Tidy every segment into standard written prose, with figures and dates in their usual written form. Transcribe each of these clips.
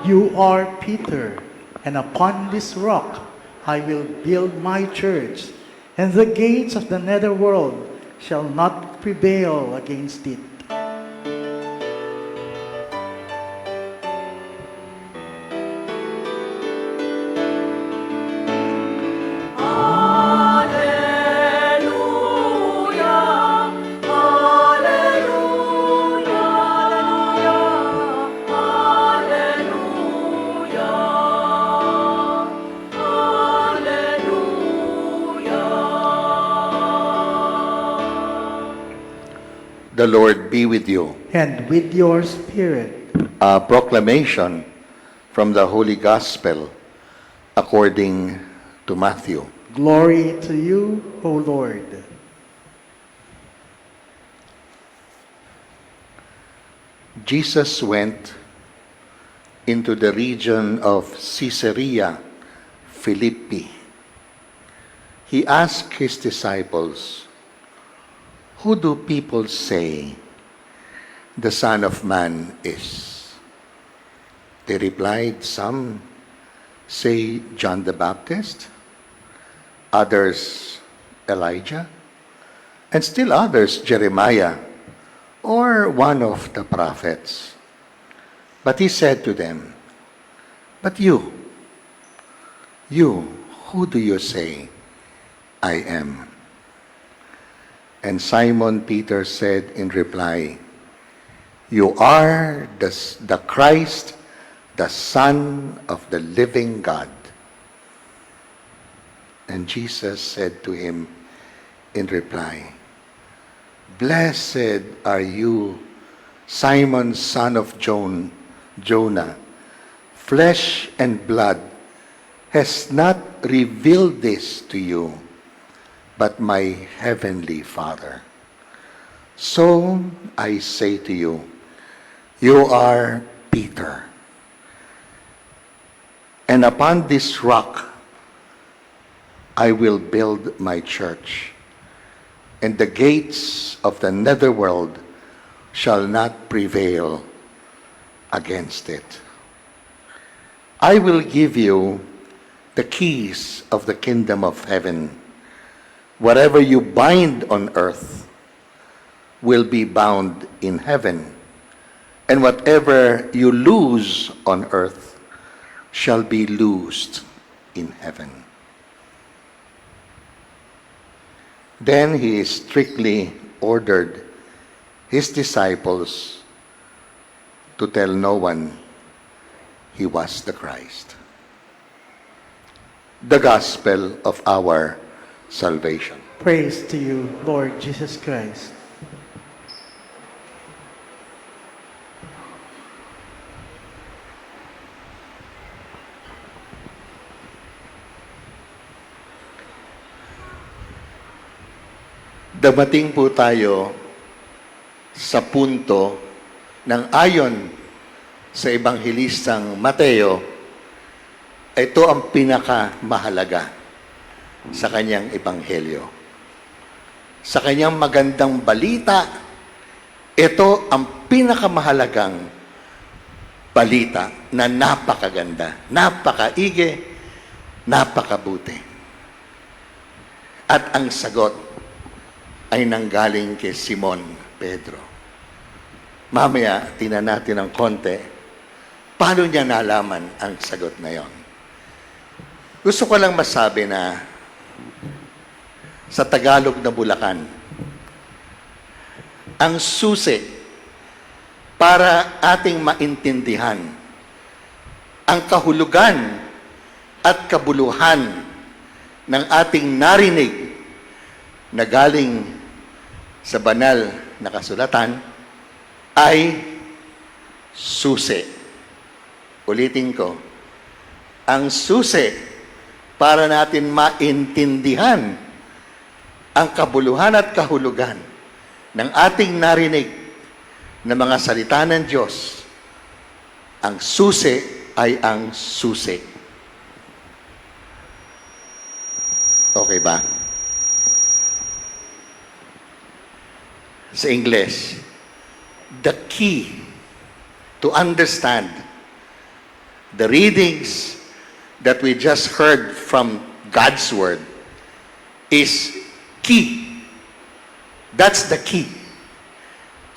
You are Peter, and upon this rock I will build my church, and the gates of the netherworld shall not prevail against it. The Lord be with you. And with your spirit. A proclamation from the Holy Gospel according to Matthew. Glory to you, O Lord. Jesus went into the region of Caesarea Philippi. He asked his disciples, "Who do people say the Son of Man is?" They replied, "Some say John the Baptist, others Elijah, and still others Jeremiah, or one of the prophets." But he said to them, "But you, who do you say I am?" And Simon Peter said in reply, "You are the Christ, the Son of the living God." And Jesus said to him in reply, "Blessed are you, Simon, son of Jonah. Flesh and blood has not revealed this to you, but my heavenly Father. So I say to you, you are Peter, and upon this rock I will build my church, and the gates of the netherworld shall not prevail against it. I will give you the keys of the kingdom of heaven. Whatever you bind on earth will be bound in heaven, and whatever you loose on earth shall be loosed in heaven." Then he strictly ordered his disciples to tell no one he was the Christ. The gospel of our salvation. Praise to you, Lord Jesus Christ. Dumating po tayo sa punto ng ayon sa Ebanghelistang Mateo, ito ang pinakamahalaga sa kanyang ebanghelyo. Sa kanyang magandang balita, ito ang pinakamahalagang balita na napakaganda, napakaigi, napakabuti. At ang sagot ay nanggaling kay Simon Pedro. Mamaya, tingnan natin ng konti, paano niya nalaman ang sagot na yon. Gusto ko lang masabi na sa Tagalog na Bulacan, ang susi para ating maintindihan ang kahulugan at kabuluhan ng ating narinig na galing sa banal na kasulatan ay susi. Ulitin ko, ang susi para natin maintindihan ang kabuluhan at kahulugan ng ating narinig na mga salita ng Diyos, ang susi ay ang susi. Okay ba? Sa English, the key to understand the readings that we just heard from God's Word is key. That's the key.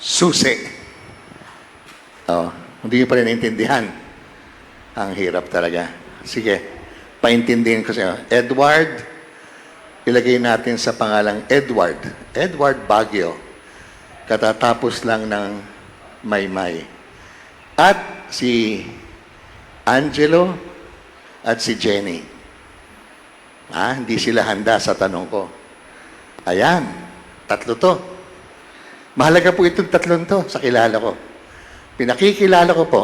Susi. Oh, hindi nyo pa rin naintindihan. Ang hirap talaga. Sige, paintindihin ko sa inyo. Edward, ilagay natin sa pangalang Edward. Edward Baguio. Katatapos lang ng Maymay. At si Angelo at si Jenny. Hindi sila handa sa tanong ko. Ayan, tatlo to. Mahalaga po itong tatlong to sa kilala ko. Pinakikilala ko po,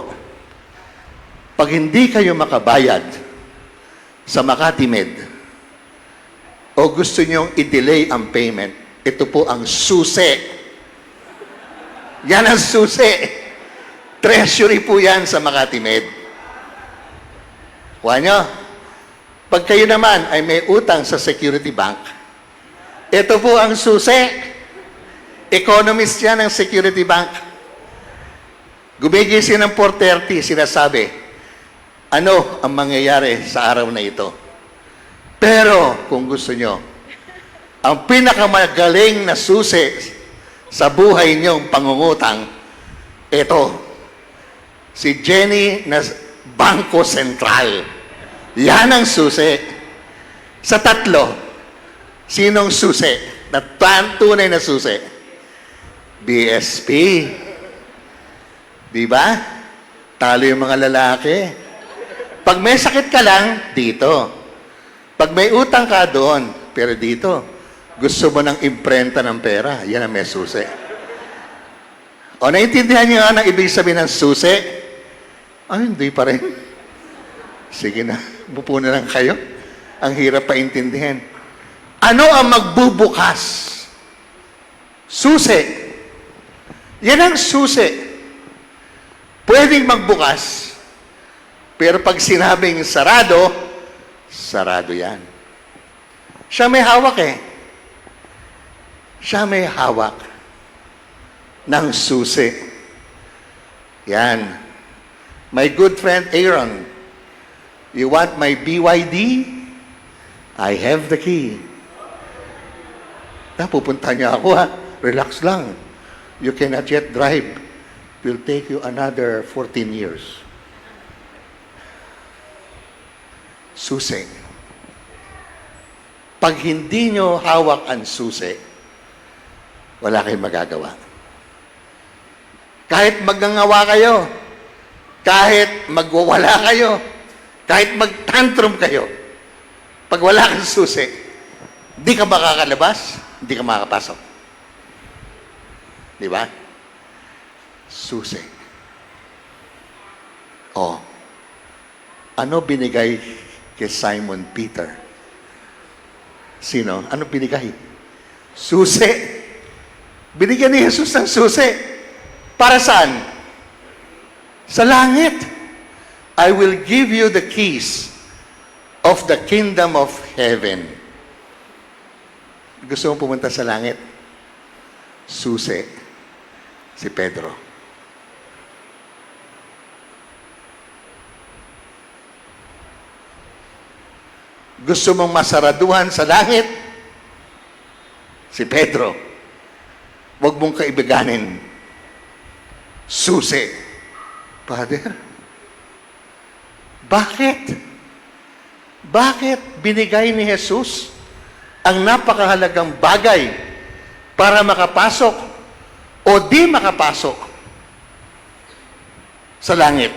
pag hindi kayo makabayad sa Makati Med o gusto nyong i-delay ang payment, ito po ang susi. Yan ang susi. Treasury po yan sa Makati Med. Kuha nyo, pag kayo naman ay may utang sa Security Bank, ito po ang susi. Economist yan ng Security Bank. Gumigising ng 4:30, sinasabi, ano ang mangyayari sa araw na ito? Pero, kung gusto nyo, ang pinakamagaling na susi sa buhay nyong pangungutang, ito, si Jenny na Bangko Sentral. Yan ang susi. Sa tatlo, sinong susi? Na tunay na susi? BSP. Di ba? Talo yung mga lalaki. Pag may sakit ka lang, dito. Pag may utang ka, doon. Pero dito, gusto mo ng imprenta ng pera, yan ang may susi. O, naiintindihan niyo nga ang ibig sabihin ng susi? Ay, hindi pa rin. Sige na, bupo na lang kayo. Ang hirap paintindihan. Ano ang magbubukas? Susi. Yan ang susi. Pwedeng magbukas, pero pag sinabing sarado, sarado yan. Siya may hawak eh. Siya may hawak ng susi. Yan. My good friend Aaron, you want my BYD? I have the key. Pupunta niya ako ha. Relax lang. You cannot yet drive. It will take you another 14 years. Susi. Pag hindi nyo hawak ang susi, wala kayong magagawa. Kahit magngangawa kayo, kahit magwawala kayo, kahit mag-tantrum kayo, pag wala kang susi, di ka makakalabas, di ka makakapasok. Di ba? Susi. Oh. Ano binigay kay Simon Peter? Sino? Ano binigay? Susi. Binigyan ni Jesus ng susi. Para saan? Sa langit. I will give you the keys of the kingdom of heaven. Gusto mong pumunta sa langit? Susi. Si Pedro. Gusto mong masaraduhan sa langit? Si Pedro. Huwag mong kaibiganin. Susi. Father, bakit? Bakit binigay ni Jesus ang napakahalagang bagay para makapasok o di makapasok sa langit?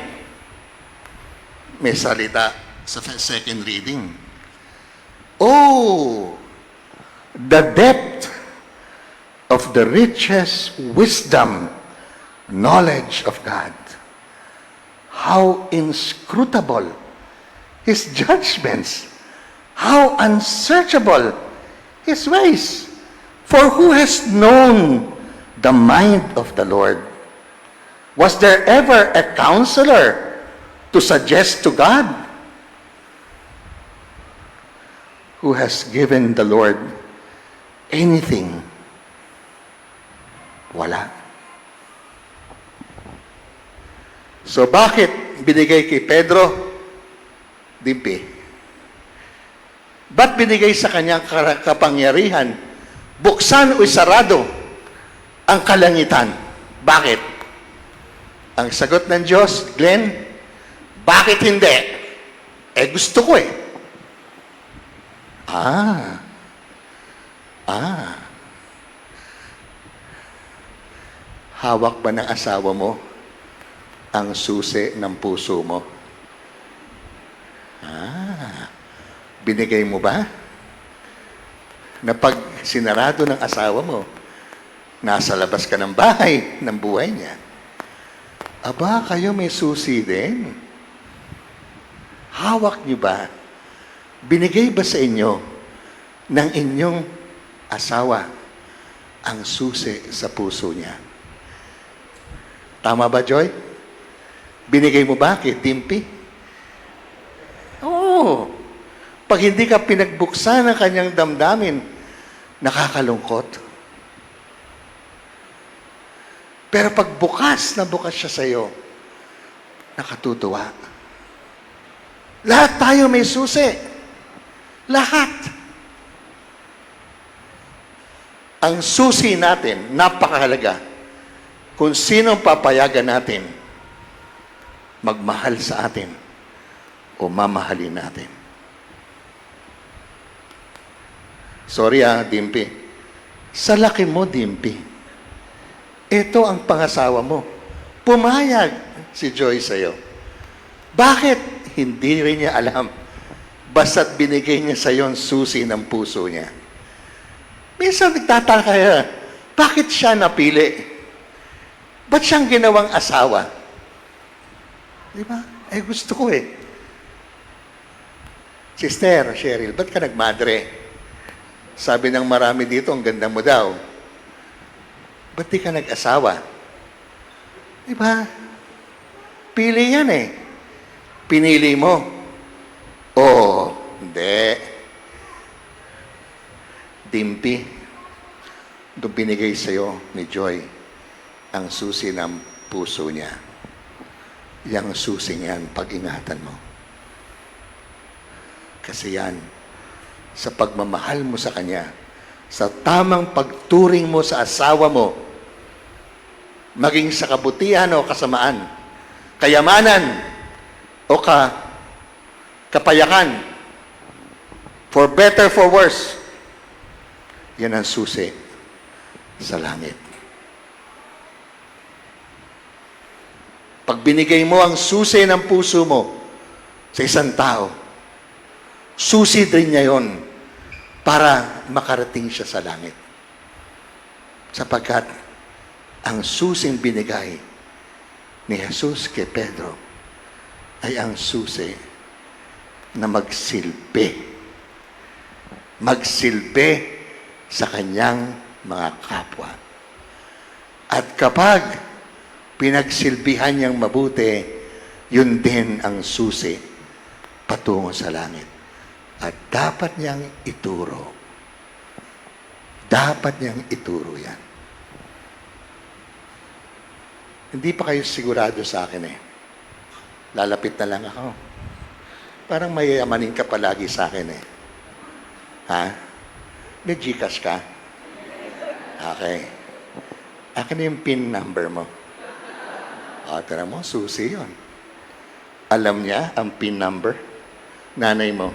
May salita sa second reading. Oh, the depth of the riches, wisdom, knowledge of God. How inscrutable His judgments. How unsearchable His ways. For who has known the mind of the Lord? Was there ever a counselor to suggest to God? Who has given the Lord anything? Wala. So bakit binigay kay Pedro? Dimpi. Ba't binigay sa kanyang kapangyarihan, buksan o sarado ang kalangitan? Bakit? Ang sagot ng Diyos, Glenn, bakit hindi? Gusto ko eh. Hawak ba ng asawa mo ang susi ng puso mo? Binigay mo ba? Na pag sinarado ng asawa mo, nasa labas ka ng bahay, ng buhay niya. Aba, kayo may susi din. Hawak niyo ba? Binigay ba sa inyo ng inyong asawa ang susi sa puso niya? Tama ba, Joy? Binigay mo ba kay Timpi? Oo. Pag hindi ka pinagbuksan ng kanyang damdamin, nakakalungkot. Pero pag bukas na bukas siya sa iyo, nakatutuwa. Lahat tayo may susi. Lahat. Ang susi natin, napakahalaga. Kung sino papayagan natin magmahal sa atin o mamahalin natin. Sorry Dimpi. Sa laki mo, Dimpi. Ito ang pangasawa mo. Pumayag si Joy sa'yo. Bakit? Hindi rin niya alam. Basta't binigay niya sa'yo ang susi ng puso niya. Minsan nagtataka kaya, bakit siya napili? Ba't siyang ginawang asawa? Di ba? Gusto ko eh. Sister, Cheryl, ba't ka nagmadre? Sabi ng marami dito, ang ganda mo daw. Ba't di ka nag-asawa? Di ba? Pili yan eh. Pinili mo. Oo, hindi. Dimpi, doon binigay sa'yo ni Joy ang susi ng puso niya. Yang susi niyan, pag-ingatan mo. Kasi yan, sa pagmamahal mo sa Kanya, sa tamang pagturing mo sa asawa mo, maging sa kabutihan o kasamaan, kayamanan o kapayakan, for better, for worse, yan ang susi sa langit. Pag binigay mo ang susi ng puso mo sa isang tao, susi din niya yon para makarating siya sa langit. Sapagkat ang susing binigay ni Jesus kay Pedro ay ang susi na magsilbi. Magsilbi sa kanyang mga kapwa. At kapag pinagsilbihan niyang mabuti, yun din ang susi patungo sa langit. At dapat niyang ituro. Dapat niyang ituro yan. Hindi pa kayo sigurado sa akin eh. Lalapit na lang ako. Parang mayayamanin ka palagi sa akin eh. Ha? May Gcash ka? Okay. Akin na yung PIN number mo. Tara mo, susi yun. Alam niya ang PIN number? Nanay mo?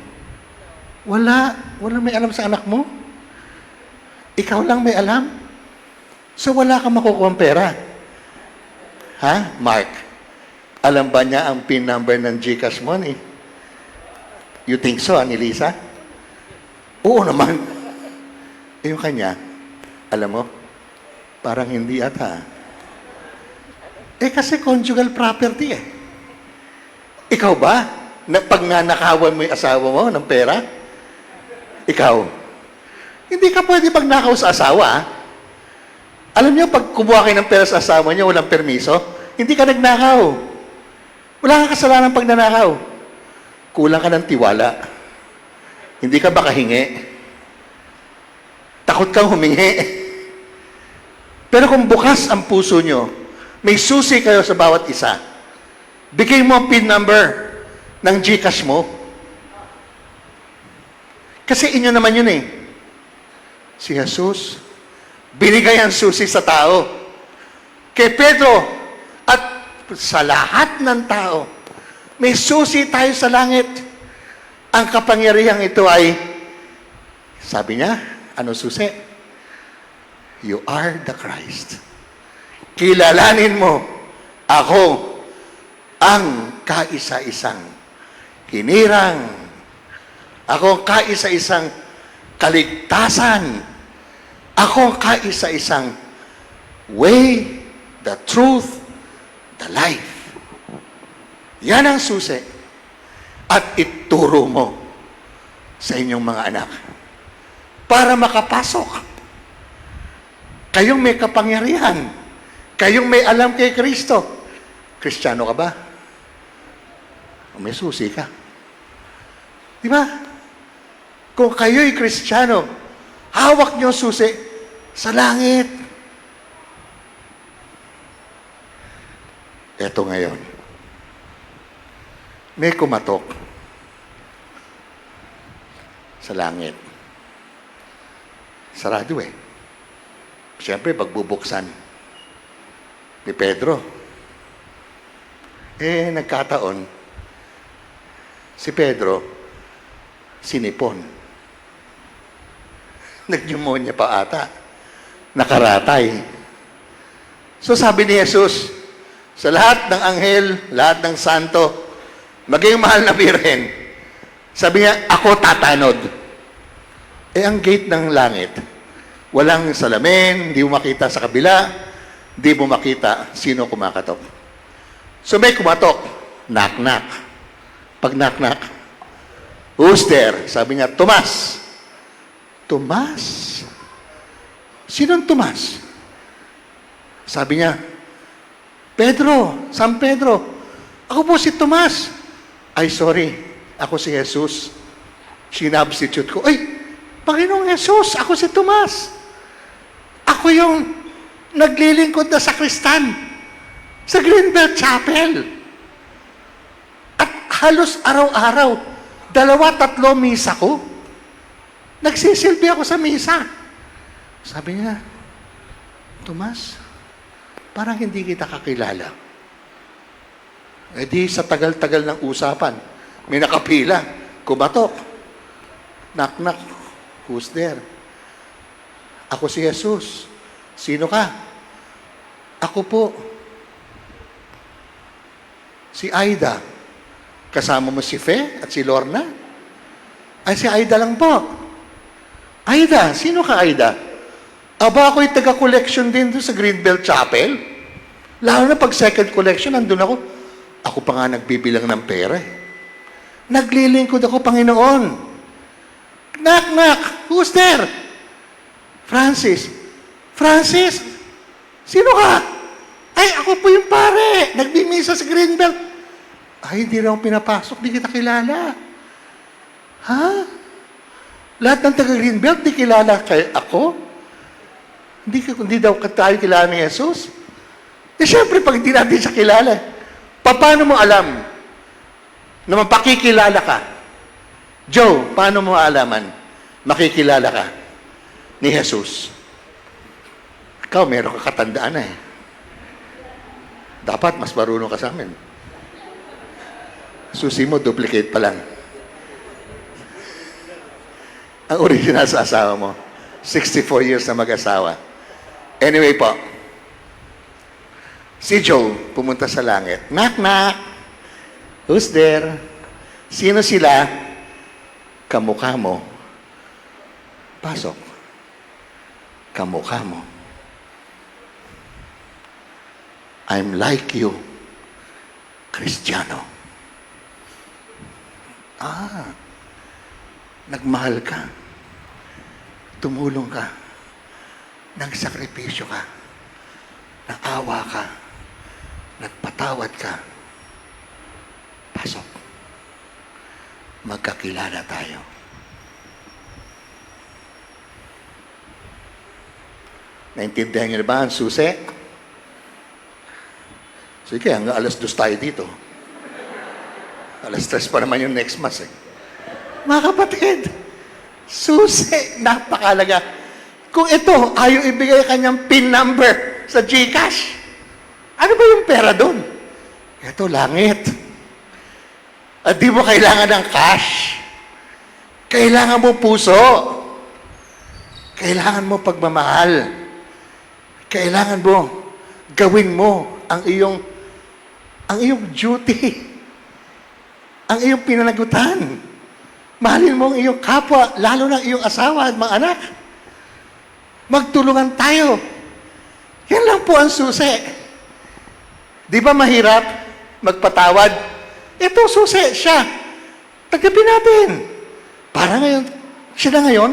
Wala. Wala may alam sa anak mo. Ikaw lang may alam. So wala kang makukuha pera. Ha, Mark? Alam ba niya ang PIN number ng Gcash money? You think so, Anilisa? Oo naman. Yung kanya, alam mo, parang hindi ata. Kasi conjugal property eh. Ikaw ba? Pag nanakawan mo yung asawa mo ng pera? Ikaw? Hindi ka pwede pagnakaw sa asawa. Alam niyo, pag kumuha kayo ng pera sa asawa niyo, walang permiso, hindi ka nagnakaw. Wala kang kasalanan pag nanakaw. Kulang ka ng tiwala. Hindi ka ba kahingi? Takot kang humingi. Pero kung bukas ang puso niyo, may susi kayo sa bawat isa. Bigay mo ang PIN number ng Gcash mo. Kasi inyo naman yun eh. Si Jesus, binigay ang susi sa tao. Kay Pedro, at sa lahat ng tao, may susi tayo sa langit. Ang kapangyarihang ito ay, sabi niya, ano susi? You are the Christ. Kilalanin mo, ako, ang kaisa-isang hinirang. Ako ang kaisa-isang kaligtasan. Ako ang kaisa-isang way, the truth, the life. Yan ang susi. At ituro mo sa inyong mga anak para makapasok. Kayong may kapangyarihan. Kayong may alam kay Kristo. Kristiyano ka ba? O may susi ka. Di ba? Kung kayo'y Kristiyano, hawak niyo susi sa langit. Eto ngayon. May kumatok sa langit. Sarado eh. Siyempre, pagbubuksan ni Pedro. Nagkataon, si Pedro, sinipon. Nagpneumonia pa ata. Nakaratay. So sabi ni Jesus, sa lahat ng anghel, lahat ng santo, maging mahal na birhen, sabi niya, ako tatanod. Ang gate ng langit, walang salamin, hindi mo makita sa kabila, hindi mo makita sino kumakatok. So may kumatok, knock-knock. Pag knock-knock, who's there? Sabi niya, Tomas. Tomas? Sinong Tomas? Sabi niya, Pedro, San Pedro. Ako po si Tomas. Ay, sorry. Ako si Jesus. Sinubstitute ko. Ay, Panginoong Jesus, ako si Tomas. Ako yung naglilingkod na sakristan sa Greenbelt Chapel. At halos araw-araw, 2-3 misa ko. Nagsisilbi ako sa misa. Sabi niya, Tomas, parang hindi kita kakilala. Di sa tagal-tagal ng usapan, may nakapila, kumatok. Knock-knock, who's there? Ako si Jesus. Sino ka? Ako po. Si Aida. Kasama mo si Fe at si Lorna? Ay, si Aida lang po. Aida, sino ka Aida? Aba, ako'y taga-collection din doon sa Greenbelt Chapel. Lalo na pag second collection, nandun ako. Ako pa nga nagbibilang ng pera eh. Naglilingkod ako, Panginoon. Knock, knock. Who's there? Francis. Francis? Sino ka? Ay, ako po yung pare. Nagbimisa sa Greenbelt. Ay, hindi raw pinapasok. Di kita kilala. Ha? Lahat ng taga-Greenbelt, di kilala kay ako? Hindi daw tayo kilala ni Jesus? Siyempre, pag hindi natin siya kilala, paano mo alam na mapakikilala ka? Joe, paano mo alaman makikilala ka ni Jesus? Ikaw, meron ka katandaan na eh. Dapat mas marunong ka sa amin. Susi mo, duplicate pa lang. Ang original sa asawa mo, 64 years na mag-asawa. Anyway po, si Joe pumunta sa langit. Knock, knock. Who's there? Sino sila? Kamukha mo. Pasok. Kamukha mo. I'm like you. Kristiyano. Nagmahal ka. Tumulong ka. Nagsakripisyo ka. Naawa ka. Nagpatawad ka. Pasok. Magkakilala tayo. Naintindihan niyo na ba ang susi? Sige, hanggang 2:00 tayo dito. 3:00 pa naman yung next mass eh. Mga kapatid, Susi, napakalaga. Kung ito, ayaw ibigay kanyang PIN number sa GCash, ano ba yung pera doon? Ito, langit. At di mo kailangan ng cash. Kailangan mo puso. Kailangan mo pagmamahal. Kailangan mo gawin mo ang iyong duty. Ang iyong pinanagutan. Mahalin mo ang iyong kapwa, lalo na iyong asawa at mga anak. Magtulungan tayo. Yan lang po ang susi. Di ba mahirap magpatawad? Ito susi, siya. Tagapin natin. Para ngayon, siya na ngayon,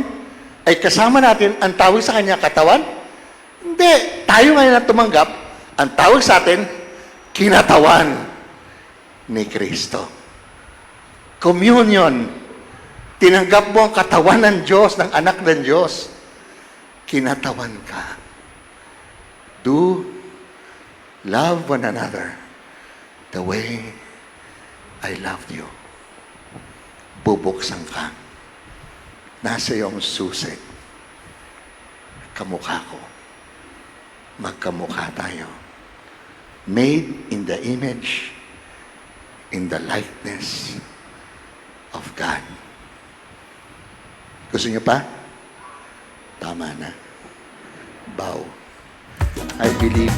ay kasama natin ang tawag sa kanya katawan? Hindi. Tayo ngayon na tumanggap, ang tawag sa atin, kinatawan ni Kristo. Communion. Tinanggap mo ang katawan ng Diyos, ng anak ng Diyos. Kinatawan ka. Do love one another the way I loved you. Bubuksan ka. Nasa iyong susi. Kamukha ko. Magkamukha tayo. Made in the image, in the likeness of God. Gusto niyo pa? Tama na. Bow. I believe